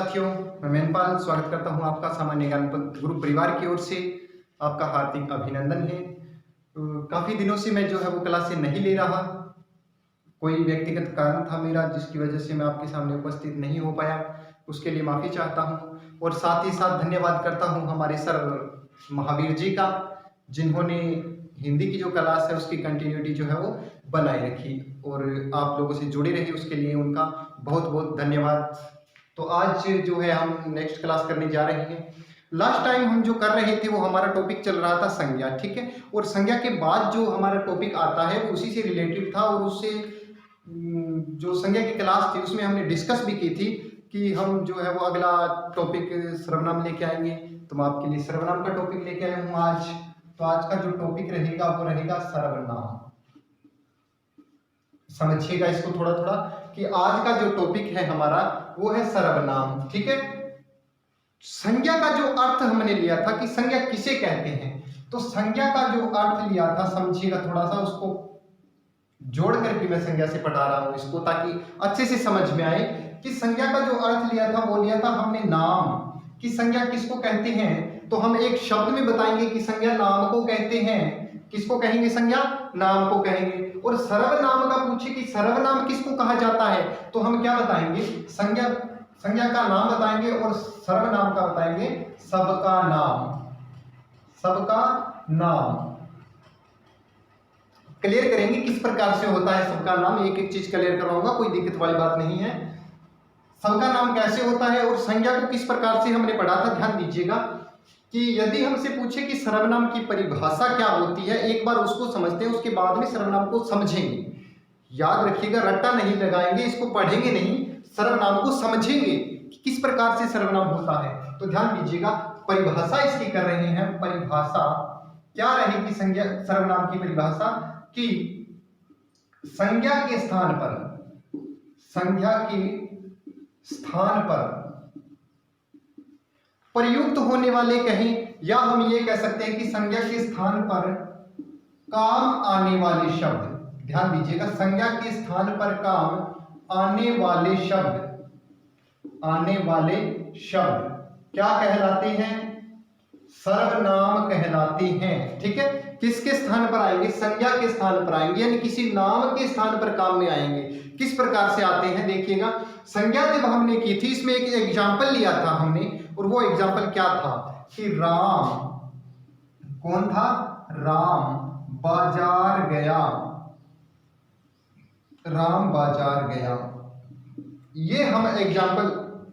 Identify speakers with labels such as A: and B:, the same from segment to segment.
A: साथियों, मैं मैनपाल स्वागत करता हूं आपका सामान्य ज्ञान गुरु परिवार की ओर से। आपका हार्दिक अभिनंदन है। काफ़ी दिनों से मैं जो है वो क्लासें नहीं ले रहा। कोई व्यक्तिगत कारण था मेरा जिसकी वजह से मैं आपके सामने उपस्थित नहीं हो पाया, उसके लिए माफ़ी चाहता हूं। और साथ ही साथ धन्यवाद करता हूं हमारे सर महावीर जी का, जिन्होंने हिंदी की जो क्लास है उसकी कंटिन्यूटी जो है वो बनाए रखी और आप लोगों से जुड़े रहे, उसके लिए उनका बहुत बहुत धन्यवाद। तो आज जो है हम नेक्स्ट क्लास करने जा रहे हैं। लास्ट टाइम हम जो कर रहे थे वो हमारा टॉपिक चल रहा था संज्ञा, ठीक है। और संज्ञा के बाद जो हमारा टॉपिक आता है वो उसी से रिलेटेड था और उससे जो संज्ञा की क्लास थी उसमें हमने डिस्कस भी की थी कि हम जो है वो अगला टॉपिक सर्वनाम लेके आएंगे। तो मैं आपके लिए सर्वनाम का टॉपिक लेके आया हूँ आज। तो आज का जो टॉपिक रहेगा वो रहेगा सर्वनाम। समझिएगा इसको थोड़ा थोड़ा कि आज का जो टॉपिक है हमारा वो है सर्वनाम, ठीक है। संज्ञा का जो अर्थ हमने लिया था कि संज्ञा किसे कहते हैं, तो संज्ञा का जो अर्थ लिया था समझिएगा थोड़ा सा, उसको जोड़ करके मैं संज्ञा से पढ़ा रहा हूं इसको ताकि अच्छे से समझ में आए कि संज्ञा का जो अर्थ लिया था वो लिया था हमने नाम कि संज्ञा किसको कहते हैं। तो हम एक शब्द में बताएंगे कि संज्ञा नाम को कहते हैं। किसको कहेंगे? संज्ञा नाम को कहेंगे। और सर्वनाम का पूछे कि सर्वनाम किसको कहा जाता है, तो हम क्या बताएंगे? संज्ञा का नाम बताएंगे और सर्वनाम का बताएंगे सबका नाम। सबका नाम क्लियर करेंगे किस प्रकार से होता है सबका नाम, एक एक चीज क्लियर करवाऊंगा, कोई दिक्कत वाली बात नहीं है। सबका नाम कैसे होता है और संज्ञा को किस प्रकार से हमने पढ़ा था, ध्यान दीजिएगा कि यदि हमसे पूछे कि सर्वनाम की परिभाषा क्या होती है, एक बार उसको समझते हैं, उसके बाद में सर्वनाम को समझेंगे। याद रखिएगा, रट्टा नहीं लगाएंगे, इसको पढ़ेंगे नहीं, सर्वनाम को समझेंगे कि किस प्रकार से सर्वनाम होता है। तो ध्यान दीजिएगा, परिभाषा इसकी कर रहे हैं। परिभाषा क्या रहेगी? संज्ञा सर्वनाम की परिभाषा कि संज्ञा के स्थान पर प्रयुक्त होने वाले कहें, या हम ये कह सकते हैं कि संज्ञा के स्थान पर काम आने वाले शब्द। ध्यान दीजिएगा, संज्ञा के स्थान पर काम आने वाले शब्द क्या कहलाते हैं? सर्वनाम कहलाते हैं, ठीक है। किसके स्थान पर आएंगे? संज्ञा के स्थान पर आएंगे, यानी किसी नाम के स्थान पर काम में आएंगे। किस प्रकार से आते हैं देखिएगा। संज्ञा जब हमने की थी इसमें एक एग्जाम्पल लिया था हमने, और वो एग्जाम्पल क्या था कि राम, कौन था? राम बाजार गया। राम बाजार गया, ये हम एग्जाम्पल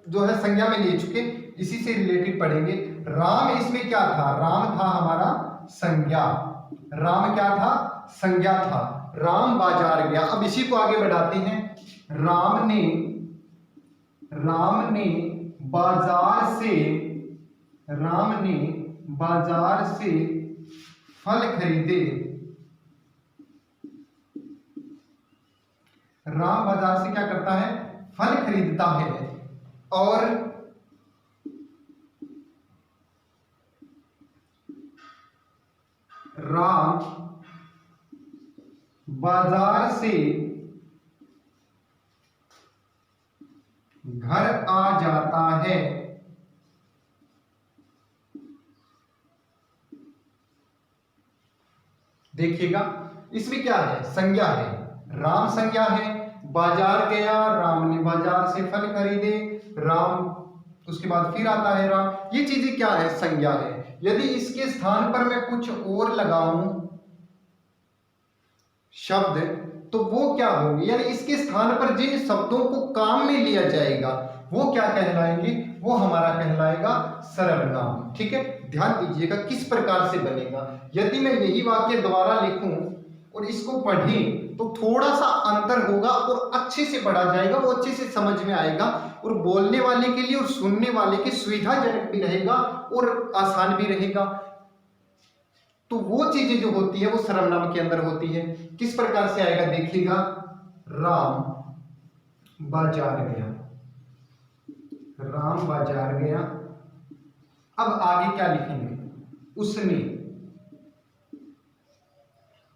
A: जो है संज्ञा में ले चुके, इसी से रिलेटेड पढ़ेंगे। राम इसमें क्या था? राम था हमारा संज्ञा। राम क्या था? संज्ञा था। राम बाजार गया। अब इसी को आगे बढ़ाते हैं। राम ने बाजार से फल खरीदे। राम बाजार से क्या करता है? फल खरीदता है। और राम बाजार से घर आ जाता है। देखिएगा, इसमें क्या है? संज्ञा है, राम संज्ञा है, बाजार गया, राम ने बाजार से फल खरीदे, राम, उसके बाद फिर आता है राम, ये चीजें क्या है? संज्ञा है। यदि इसके स्थान पर मैं कुछ और लगाऊं शब्द, तो वो क्या होंगे? यानी इसके स्थान पर जिन शब्दों को काम में लिया जाएगा वो क्या कहलाएंगे? वो हमारा कहलाएगा सर्वनाम, ठीक है। ध्यान दीजिएगा किस प्रकार से बनेगा। यदि मैं यही वाक्य दोबारा लिखूं और इसको पढ़ें तो थोड़ा सा अंतर होगा और अच्छे से पढ़ा जाएगा, वो अच्छे से समझ में आएगा और बोलने वाले के लिए और सुनने वाले के सुविधाजनक भी रहेगा और आसान भी रहेगा। तो वो चीजें जो होती है वो सर्वनाम के अंदर होती है। किस प्रकार से आएगा देखिएगा। राम बाजार गया, राम बाजार गया। अब आगे क्या लिखेंगे? उसने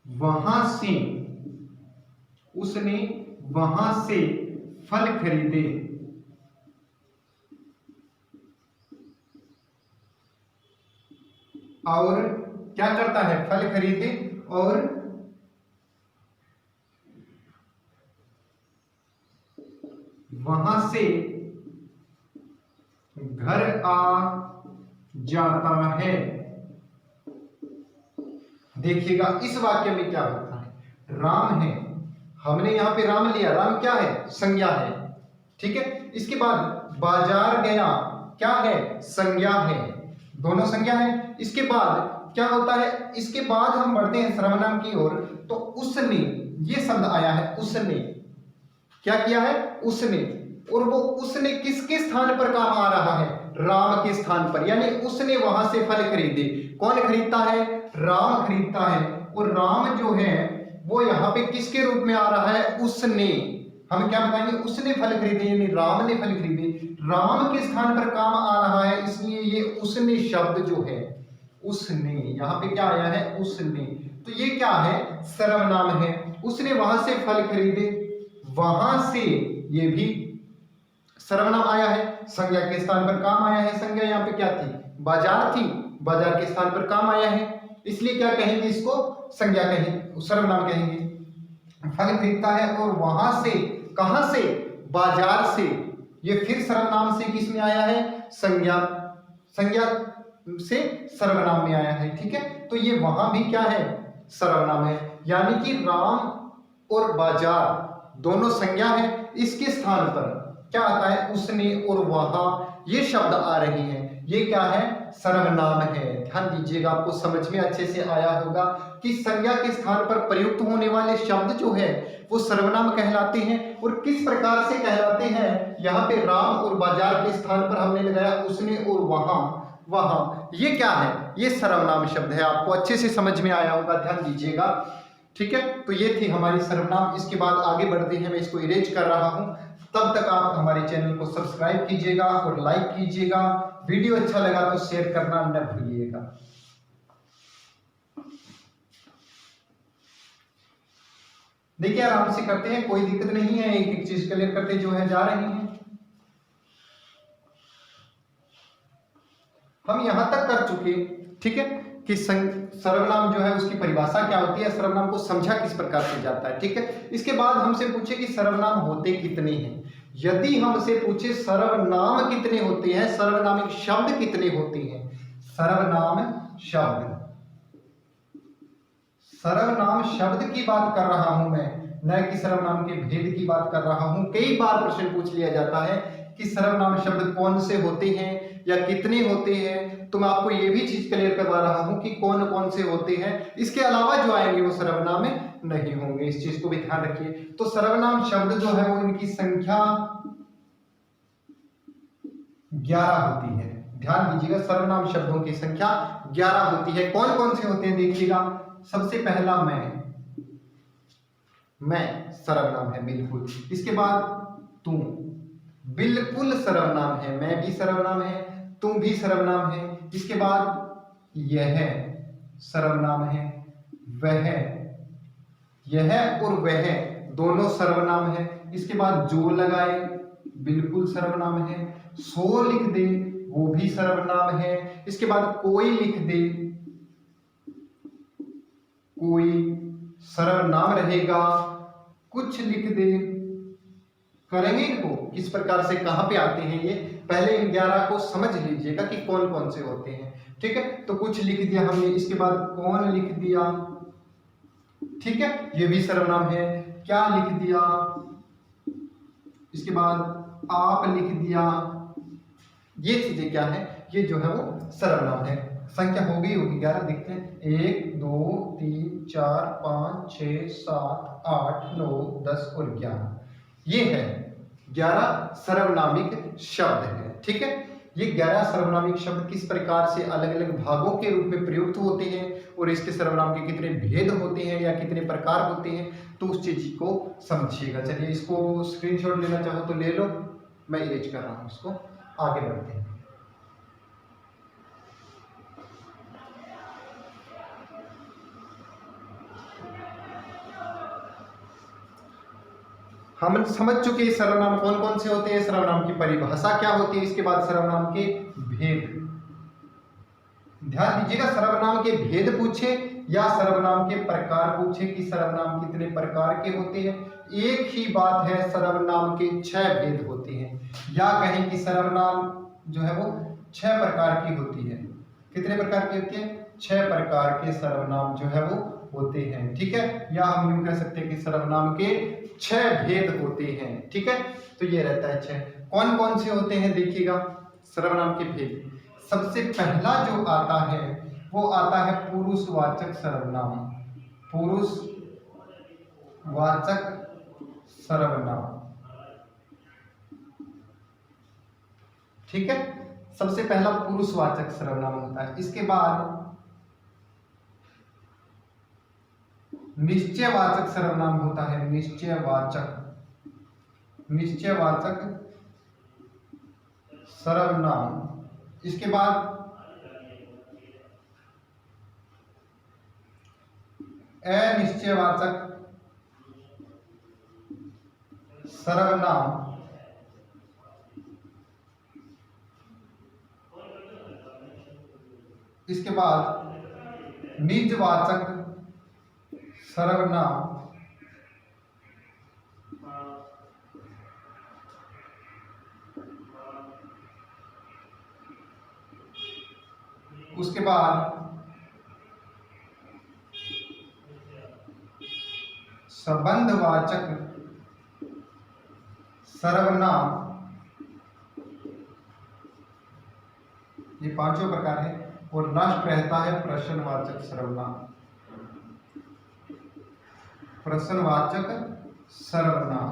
A: वहां से फल खरीदे। और क्या करता है, फल खरीदे और वहां से घर आ जाता है। देखिएगा इस वाक्य में क्या होता है, राम है, हमने यहां पे राम लिया, राम क्या है, संज्ञा है, ठीक है। इसके बाद बाजार गया, क्या है, संज्ञा है, दोनों संज्ञा है। इसके बाद क्या होता है, इसके बाद हम बढ़ते हैं सर्वनाम की ओर, तो उसने, ये शब्द आया है, उसने क्या किया है, उसने, और वो उसने किसके स्थान पर काम आ रहा है, राम के स्थान पर, यानी उसने वहां से फल खरीदे। कौन खरीदता है, राम खरीदता है, और राम जो है वो यहाँ पे किसके रूप में आ रहा है, उसने, हम क्या बताएंगे, उसने फल खरीदे, यानी राम ने फल खरीदे, राम के स्थान पर काम आ रहा है, इसलिए ये उसने शब्द जो है, उसने यहाँ पे क्या आया है, उसने, तो ये क्या है, सर्वनाम है। उसने वहां से फल खरीदे, वहां से, ये भी सर्वनाम आया है, संज्ञा के स्थान पर काम आया है। संज्ञा यहाँ पे क्या थी, बाजार थी, बाजार के स्थान पर काम आया है, इसलिए क्या कहेंगे, इसको संज्ञा कहेंगे, सर्वनाम कहेंगे। फल खरीदता है और वहां से, कहां से, बाजार से, ये फिर सर्वनाम से किस में आया है, संज्ञा, संज्ञा से सर्वनाम में आया है, ठीक है। तो ये वहां भी क्या है, सर्वनाम है, यानी कि राम और बाजार दोनों संज्ञा है, इसके स्थान पर क्या आता है, उसने और वहां, ये शब्द आ रहे हैं, ये क्या है, सर्वनाम है। ध्यान दीजिएगा, आपको समझ में अच्छे से आया होगा कि संज्ञा के स्थान पर प्रयुक्त होने वाले शब्द जो है वो सर्वनाम कहलाते हैं, और किस प्रकार से कहलाते हैं, यहाँ पे राम और बाजार के स्थान पर हमने लगाया उसने और वहां, वहां, ये क्या है, ये सर्वनाम शब्द है। आपको अच्छे से समझ में आया होगा, ध्यान दीजिएगा, ठीक है। तो ये थी हमारी सर्वनाम। इसके बाद आगे बढ़ते हैं, मैं इसको इरेज कर रहा हूं, तब तक आप हमारे चैनल को सब्सक्राइब कीजिएगा और लाइक कीजिएगा, वीडियो अच्छा लगा तो शेयर करना न भूलिएगा। देखिए आराम से करते हैं, कोई दिक्कत नहीं है, एक एक चीज क्लियर करते जो है जा रहे हैं। हम यहां तक कर चुके, ठीक है, कि सर्वनाम जो है उसकी परिभाषा क्या होती है, सर्वनाम को समझा किस प्रकार से जाता है, ठीक है। इसके बाद हमसे पूछे कि सर्वनाम होते कितने हैं। यदि हमसे पूछे सर्वनाम कितने होते हैं, सर्वनामिक शब्द कितने होते हैं, सर्वनाम शब्द, सर्वनाम शब्द की बात कर रहा हूं मैं, न कि सर्वनाम के भेद की बात कर रहा हूं। कई बार प्रश्न पूछ लिया जाता है कि सर्वनाम शब्द कौन से होते हैं या कितने होते हैं, तो मैं आपको ये भी चीज क्लियर करवा रहा हूं कि कौन कौन से होते हैं, इसके अलावा जो आएंगे वो सर्वनाम नहीं होंगे, इस चीज को भी ध्यान रखिए। तो सर्वनाम शब्द जो है वो इनकी संख्या 11 होती है। ध्यान दीजिएगा, सर्वनाम शब्दों की संख्या 11 होती है। कौन कौन से होते हैं देखिएगा, सबसे पहला मैं सर्वनाम है, बिल्कुल। इसके बाद तुम, बिल्कुल सर्वनाम है, मैं भी सर्वनाम है, तुम भी सर्वनाम है। इसके बाद यह सर्वनाम है, वह, यह और वह दोनों सर्वनाम है। इसके बाद जो लगाए, बिल्कुल सर्वनाम है। सो लिख दे, वो भी सर्वनाम है। इसके बाद कोई लिख दे, कोई सर्वनाम रहेगा। कुछ लिख दे, करेंगे इनको किस प्रकार से, कहां पे आते हैं ये, पहले इन 11 को समझ लीजिएगा कि कौन कौन से होते हैं, ठीक है। तो कुछ लिख दिया हमने, इसके बाद कौन लिख दिया, ठीक है, ये भी सर्वनाम है। क्या लिख दिया, इसके बाद आप लिख दिया, ये चीजें क्या है, ये जो है वो सर्वनाम है। संख्या हो गई होगी 11, देखते हैं, 1 2 3 4 5 6 7 8 9 10 और 11, ये है 11 सर्वनामिक शब्द है, ठीक है। ये 11 सर्वनामिक शब्द किस प्रकार से अलग अलग भागों के रूप में प्रयुक्त होते हैं और इसके सर्वनाम के कितने भेद होते हैं या कितने प्रकार होते हैं, तो उस चीज को समझिएगा। चलिए इसको स्क्रीनशॉट लेना चाहो तो ले लो, मैं इरेज कर रहा हूं इसको, आगे बढ़ते हैं। हम समझ चुके हैं सर्वनाम कौन कौन से होते हैं, सर्वनाम की परिभाषा क्या होती है, इसके बाद सर्वनाम के भेद, ध्यान दीजिएगा, सर्वनाम के भेद पूछे या सर्वनाम के प्रकार पूछे कि सर्वनाम कितने प्रकार के होते हैं, एक ही बात है, सर्वनाम के 6 भेद होते हैं, या कहें कि सर्वनाम जो है वो 6 प्रकार की होती है। कितने प्रकार की होती है? 6 प्रकार के सर्वनाम जो है वो होते हैं, ठीक है। या हम यूं कह सकते हैं कि सर्वनाम के 6 भेद होते हैं, ठीक है। तो ये रहता है 6। कौन कौन से होते हैं देखिएगा सर्वनाम के भेद। सबसे पहला जो आता है वो आता है पुरुषवाचक सर्वनाम। पुरुषवाचक सर्वनाम, ठीक है। सबसे पहला पुरुषवाचक सर्वनाम होता है। इसके बाद निश्चयवाचक सर्वनाम होता है। निश्चयवाचक सर्वनाम। इसके बाद अनिश्चयवाचक सर्वनाम। इसके बाद निजवाचक सर्वनाम। उसके बाद संबंधवाचक सर्वनाम। ये पांचों प्रकार है। और लास्ट रहता है प्रश्नवाचक सर्वनाम। प्रश्नवाचक सर्वनाम।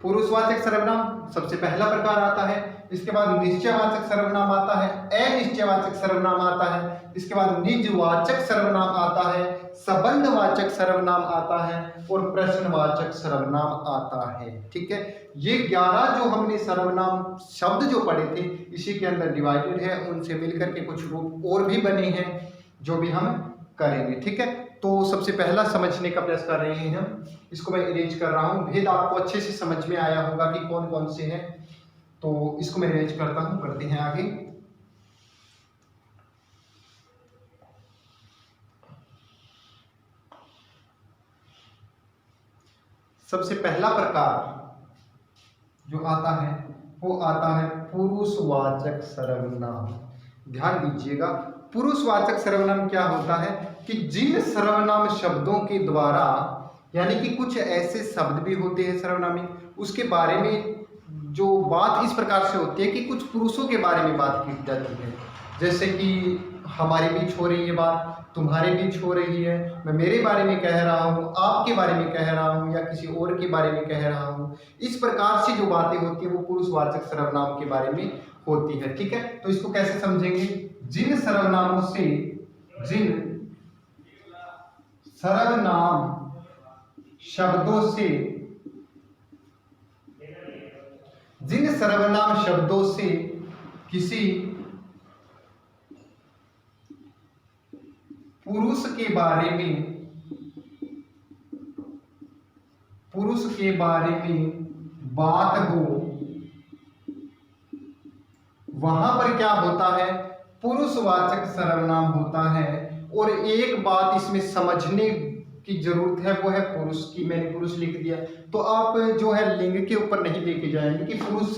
A: पुरुषवाचक सर्वनाम सबसे पहला प्रकार आता है। इसके बाद निश्चयवाचक सर्वनाम आता है, अनिश्चयवाचक सर्वनाम आता है, इसके बाद निजवाचक सर्वनाम आता है, संबंधवाचक सर्वनाम आता है और प्रश्नवाचक सर्वनाम आता है, ठीक है। ये 11 जो हमने सर्वनाम शब्द जो पढ़े थे इसी के अंदर डिवाइडेड है। उनसे मिलकर के कुछ रूप और भी बने हैं जो भी हम करेंगे, ठीक है। तो सबसे पहला समझने का प्रयास कर रहे हैं हम। इसको मैं अरेंज कर रहा हूं। भेद आपको अच्छे से समझ में आया होगा कि कौन कौन से हैं। तो इसको मैं अरेंज करता हूं, करते हैं आगे। सबसे पहला प्रकार जो आता है वो आता है पुरुषवाचक सर्वनाम। ध्यान दीजिएगा, पुरुषवाचक सर्वनाम क्या होता है कि जिन सर्वनाम शब्दों के द्वारा, यानी कि कुछ ऐसे शब्द भी होते हैं सर्वनामी, उसके बारे में जो बात इस प्रकार से होती है कि कुछ पुरुषों के बारे में बात की जाती है। जैसे कि हमारे बीच हो रही है बात, तुम्हारे बीच हो रही है, मैं मेरे बारे में कह रहा हूँ, आपके बारे में कह रहा हूँ, या किसी और के बारे में कह रहा हूँ। इस प्रकार से जो बातें होती है वो पुरुषवाचक सर्वनाम के बारे में होती है, ठीक है। तो इसको कैसे समझेंगे? जिन सर्वनाम शब्दों से किसी पुरुष के बारे में बात हो, वहां पर क्या होता है? पुरुषवाचक सर्वनाम होता है। और एक बात इसमें समझने की जरूरत है, वो है पुरुष की। मैंने पुरुष लिख दिया तो आप जो है लिंग के ऊपर नहीं लेके जाएंगे कि पुरुष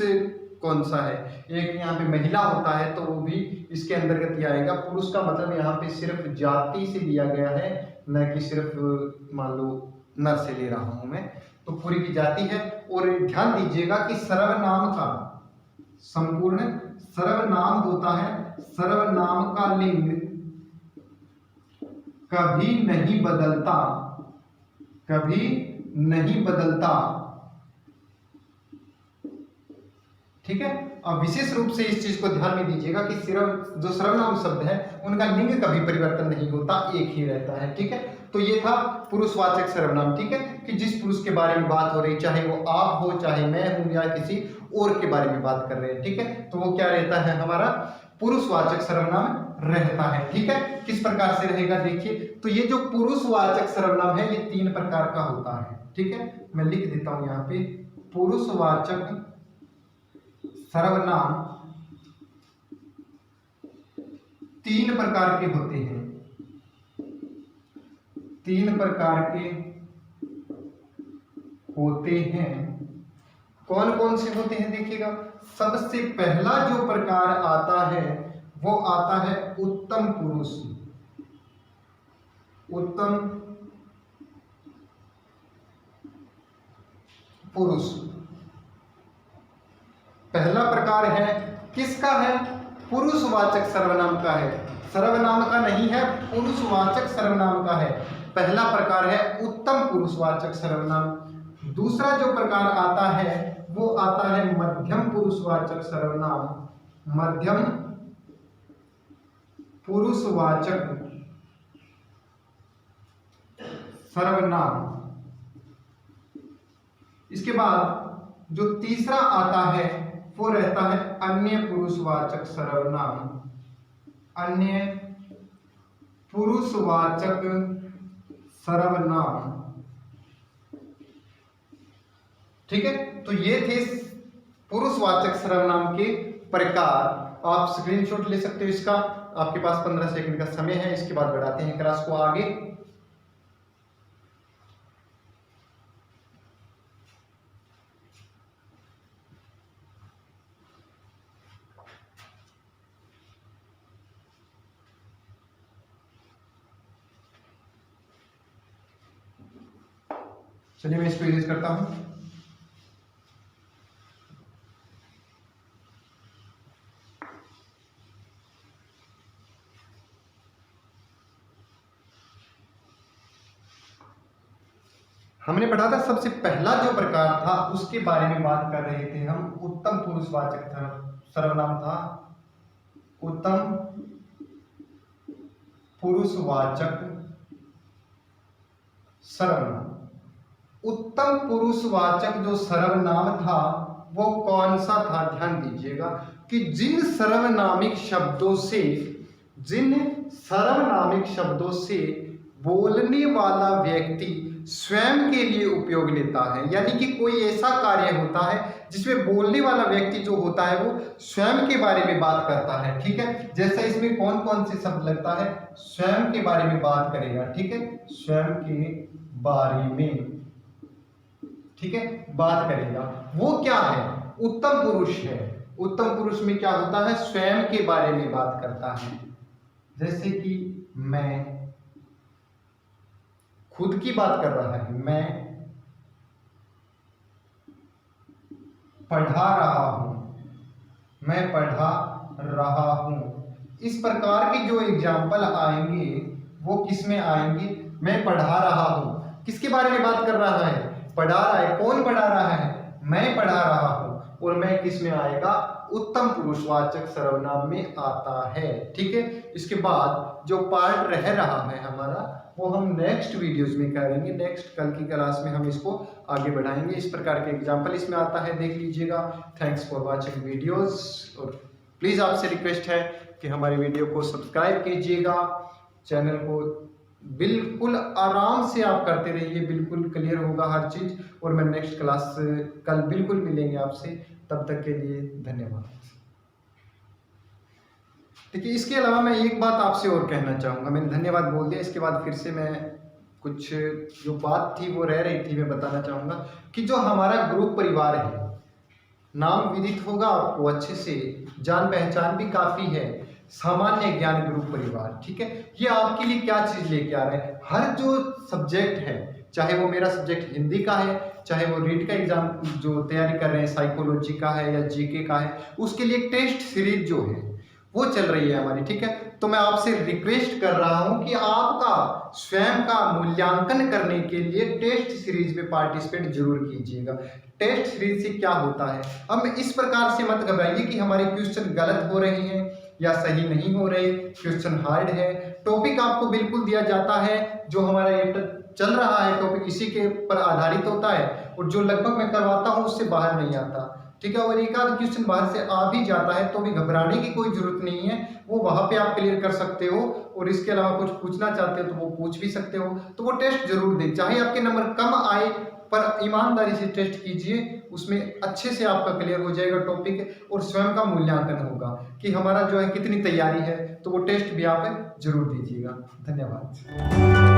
A: कौन सा है। एक यहाँ पे महिला होता है तो वो भी इसके अंतर्गत ही आएगा। पुरुष का मतलब यहाँ पे सिर्फ जाति से लिया गया है, न कि सिर्फ मान लो नर से ले रहा हूं मैं, तो पूरी की जाति है। और ध्यान दीजिएगा कि सर्वनाम का संपूर्ण सर्वनाम होता है, सर्वनाम का लिंग कभी नहीं बदलता, ठीक है। अब विशेष रूप से इस चीज को ध्यान में दीजिएगा कि सिर्फ जो सर्वनाम शब्द है उनका लिंग कभी परिवर्तन नहीं होता, एक ही रहता है, ठीक है। तो ये था पुरुषवाचक सर्वनाम, ठीक है, कि जिस पुरुष के बारे में बात हो रही, चाहे वो आप हो, चाहे मैं हूं, या किसी और के बारे में बात कर रहे हैं, ठीक है, तो वो क्या रहता है? हमारा पुरुषवाचक सर्वनाम रहता है, ठीक है। किस प्रकार से रहेगा देखिए, तो ये जो पुरुषवाचक सर्वनाम है ये 3 प्रकार का होता है, ठीक है। मैं लिख देता हूं यहाँ पे, पुरुषवाचक सर्वनाम तीन प्रकार के होते हैं, तीन प्रकार के होते हैं। कौन कौन से होते हैं देखिएगा। सबसे पहला जो प्रकार आता है वो आता है उत्तम पुरुष। उत्तम पुरुष पहला प्रकार है, किसका है? पुरुषवाचक सर्वनाम का है, सर्वनाम का नहीं है, पुरुषवाचक सर्वनाम का है। पहला प्रकार है उत्तम पुरुषवाचक सर्वनाम। दूसरा जो प्रकार आता है वो आता है मध्यम पुरुषवाचक सर्वनाम। मध्यम पुरुषवाचक सर्वनाम। इसके बाद जो तीसरा आता है वो रहता है अन्य पुरुषवाचक सर्वनाम। अन्य पुरुषवाचक सर्वनाम। ठीक है, तो ये थे पुरुषवाचक सर्वनाम के प्रकार। आप स्क्रीनशॉट ले सकते हो इसका। आपके पास 15 सेकंड का समय है, इसके बाद बढ़ाते हैं क्लास को आगे। चलिए मैं इसको इरेज करता हूं। हमने पढ़ा था सबसे पहला जो प्रकार था उसके बारे में बात कर रहे थे हम। उत्तम पुरुषवाचक सर्वनाम था, उत्तम पुरुषवाचक सर्वनाम। उत्तम पुरुषवाचक जो सर्वनाम था वो कौन सा था? ध्यान दीजिएगा कि जिन सर्वनामिक शब्दों से बोलने वाला व्यक्ति स्वयं के लिए उपयोग लेता है, यानी कि कोई ऐसा कार्य होता है जिसमें बोलने वाला व्यक्ति जो होता है वो स्वयं के बारे में बात करता है। ठीक है, जैसा इसमें कौन कौन से शब्द लगता है? स्वयं के बारे में बात करेगा। ठीक है, स्वयं के बारे में, ठीक है, बात करेगा। वो क्या है? उत्तम पुरुष है। उत्तम पुरुष में क्या होता है? स्वयं के बारे में बात करता है। जैसे कि मैं, खुद की बात कर रहा है, मैं पढ़ा रहा हूं, मैं पढ़ा रहा हूं। इस प्रकार के जो एग्जाम्पल आएंगे वो किस में आएंगे? मैं पढ़ा रहा हूं। किसके बारे में बात कर रहा है? पढ़ा रहा है। कौन पढ़ा रहा है? मैं पढ़ा रहा हूं। और मैं किस में आएगा? उत्तम पुरुषवाचक सर्वनाम में आता है। ठीक है, इसके बाद जो पार्ट रह रहा है हमारा वो हम नेक्स्ट वीडियोस में करेंगे। नेक्स्ट कल की क्लास में हम इसको आगे बढ़ाएंगे। इस प्रकार के एग्जाम्पल इसमें आता है, देख लीजिएगा। Thanks for watching videos. और प्लीज़ आपसे रिक्वेस्ट है कि हमारे वीडियो को सब्सक्राइब कीजिएगा। चैनल को बिल्कुल आराम से आप करते रहिए, बिल्कुल क्लियर होगा हर चीज़। और मैं नेक्स्ट क्लास कल बिल्कुल मिलेंगे आपसे। तब तक के लिए धन्यवाद। देखिए, इसके अलावा मैं एक बात आपसे और कहना चाहूँगा। मैंने धन्यवाद बोल दिया, इसके बाद फिर से मैं कुछ जो बात थी वो रह रही थी, मैं बताना चाहूँगा कि जो हमारा ग्रुप परिवार है, नाम विदित होगा आपको अच्छे से, जान पहचान भी काफ़ी है, सामान्य ज्ञान ग्रुप परिवार। ठीक है, ये आपके लिए क्या चीज़ लेके आ रहा है? हर जो सब्जेक्ट है, चाहे वो मेरा सब्जेक्ट हिंदी का है, चाहे वो रीट का एग्जाम जो तैयारी कर रहे हैं साइकोलॉजी का है या जीके का है, उसके लिए टेस्ट सीरीज जो है वो चल रही है हमारी। ठीक है, तो मैं आपसे रिक्वेस्ट कर रहा हूं कि आपका स्वयं का मूल्यांकन करने के लिए टेस्ट सीरीज में पार्टिसिपेट जरूर कीजिएगा। टेस्ट सीरीज से क्या होता है? अब इस प्रकार से मत घबराइए कि हमारे क्वेश्चन गलत हो रहे हैं या सही नहीं हो रहे, क्वेश्चन हार्ड है। टॉपिक आपको बिल्कुल दिया जाता है, जो हमारा ये चल रहा है टॉपिक इसी के पर आधारित होता है, और जो लगभग मैं करवाता हूँ उससे बाहर नहीं आता। ठीक है, और एक आध क्वेश्चन बाहर से आ भी जाता है तो भी घबराने की कोई जरूरत नहीं है, वो वहां पे आप क्लियर कर सकते हो। और इसके अलावा कुछ पूछना चाहते हो तो वो पूछ भी सकते हो। तो वो टेस्ट जरूर दें, चाहे आपके नंबर कम आए पर ईमानदारी से टेस्ट कीजिए, उसमें अच्छे से आपका क्लियर हो जाएगा टॉपिक और स्वयं का मूल्यांकन होगा कि हमारा जो है कितनी तैयारी है, तो वो टेस्ट भी आप जरूर दीजिएगा। धन्यवाद।